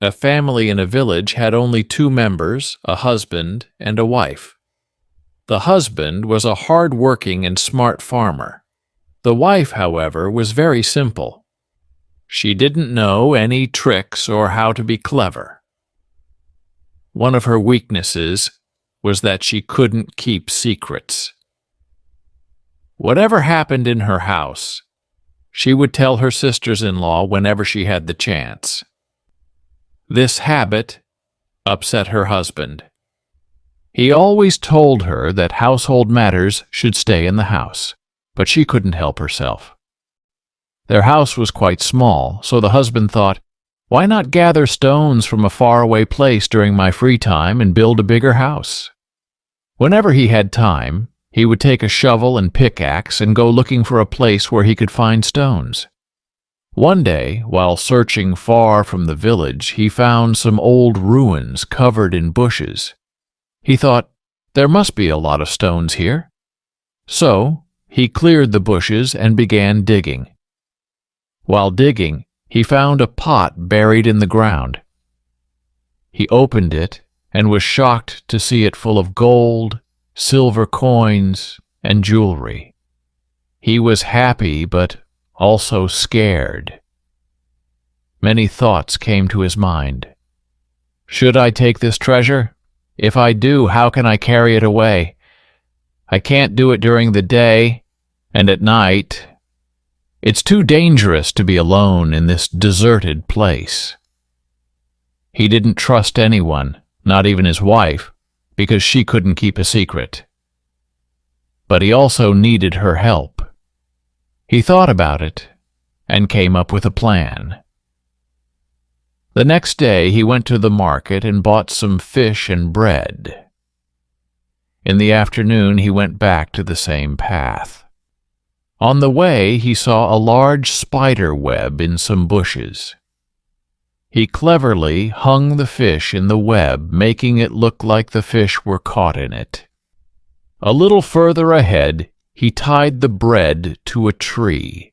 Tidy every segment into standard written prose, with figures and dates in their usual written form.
A family in a village had only two members, a husband and a wife. The husband was a hard-working and smart farmer. The wife, however, was very simple. She didn't know any tricks or how to be clever. One of her weaknesses was that she couldn't keep secrets. Whatever happened in her house, she would tell her sisters-in-law whenever she had the chance. This habit upset her husband. He always told her that household matters should stay in the house, but she couldn't help herself. Their house was quite small, so the husband thought, why not gather stones from a faraway place during my free time and build a bigger house? Whenever he had time, he would take a shovel and pickaxe and go looking for a place where he could find stones. One day, while searching far from the village, he found some old ruins covered in bushes. He thought, there must be a lot of stones here. So, he cleared the bushes and began digging. While digging, he found a pot buried in the ground. He opened it and was shocked to see it full of gold, silver coins, and jewelry. He was happy, but also scared. Many thoughts came to his mind. Should I take this treasure? If I do, how can I carry it away? I can't do it during the day, and at night. It's too dangerous to be alone in this deserted place. He didn't trust anyone, not even his wife, because she couldn't keep a secret. But he also needed her help. He thought about it and came up with a plan. The next day he went to the market and bought some fish and bread. In the afternoon he went back to the same path. On the way he saw a large spider web in some bushes. He cleverly hung the fish in the web, making it look like the fish were caught in it. A little further ahead, he tied the bread to a tree,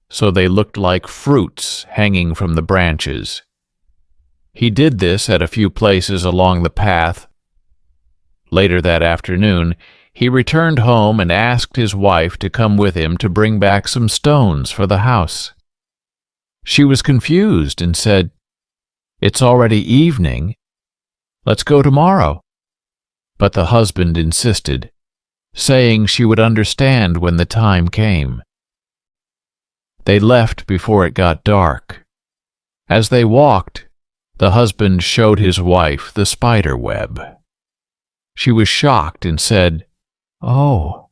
so they looked like fruits hanging from the branches. He did this at a few places along the path. Later that afternoon, he returned home and asked his wife to come with him to bring back some stones for the house. She was confused and said, "It's already evening. Let's go tomorrow." But the husband insisted, saying she would understand when the time came. They left before it got dark. As they walked, the husband showed his wife the spider web. She was shocked and said, "Oh,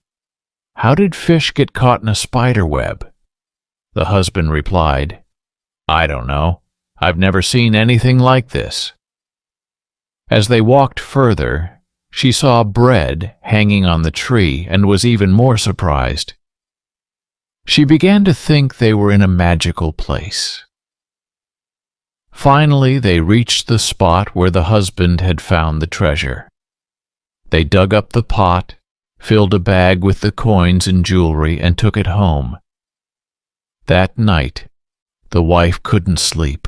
how did fish get caught in a spider web?" The husband replied, "I don't know. I've never seen anything like this." As they walked further, she saw bread hanging on the tree and was even more surprised. She began to think they were in a magical place. Finally, they reached the spot where the husband had found the treasure. They dug up the pot, filled a bag with the coins and jewelry, and took it home. That night, the wife couldn't sleep.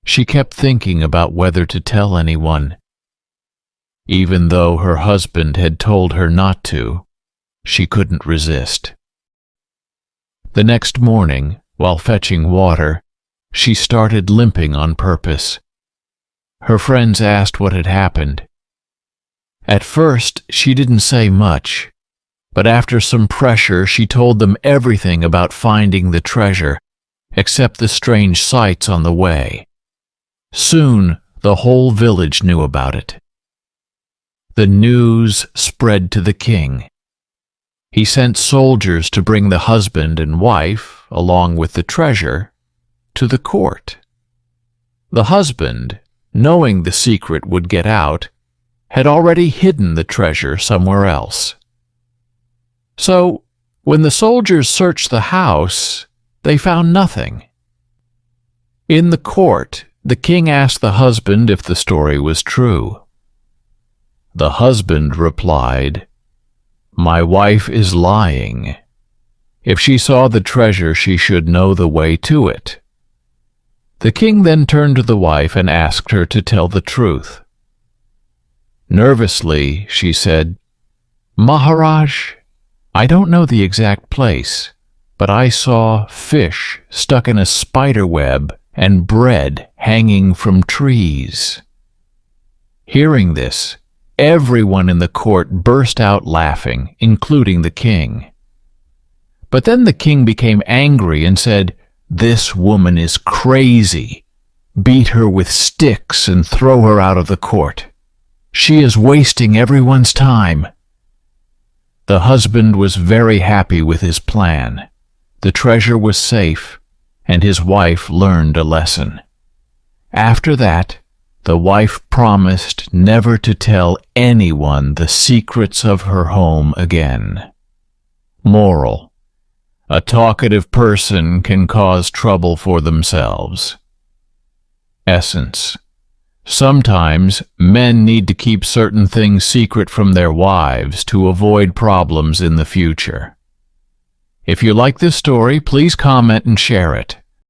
She kept thinking about whether to tell anyone. Even though her husband had told her not to, she couldn't resist. The next morning, while fetching water, she started limping on purpose. Her friends asked what had happened. At first, she didn't say much, but after some pressure, she told them everything about finding the treasure, except the strange sights on the way. Soon, the whole village knew about it. The news spread to the king. He sent soldiers to bring the husband and wife, along with the treasure, to the court. The husband, knowing the secret would get out, had already hidden the treasure somewhere else. So, when the soldiers searched the house, they found nothing. In the court, the king asked the husband if the story was true. The husband replied, "My wife is lying. If she saw the treasure, she should know the way to it." The king then turned to the wife and asked her to tell the truth. Nervously, she said, "Maharaj, I don't know the exact place, but I saw fish stuck in a spider web and bread hanging from trees." Hearing this, everyone in the court burst out laughing, including the king. But then the king became angry and said, "This woman is crazy. Beat her with sticks and throw her out of the court. She is wasting everyone's time." The husband was very happy with his plan. The treasure was safe, and his wife learned a lesson. After that, the wife promised never to tell anyone the secrets of her home again. Moral: a talkative person can cause trouble for themselves. Essence: sometimes men need to keep certain things secret from their wives to avoid problems in the future. If you like this story, please comment and share it.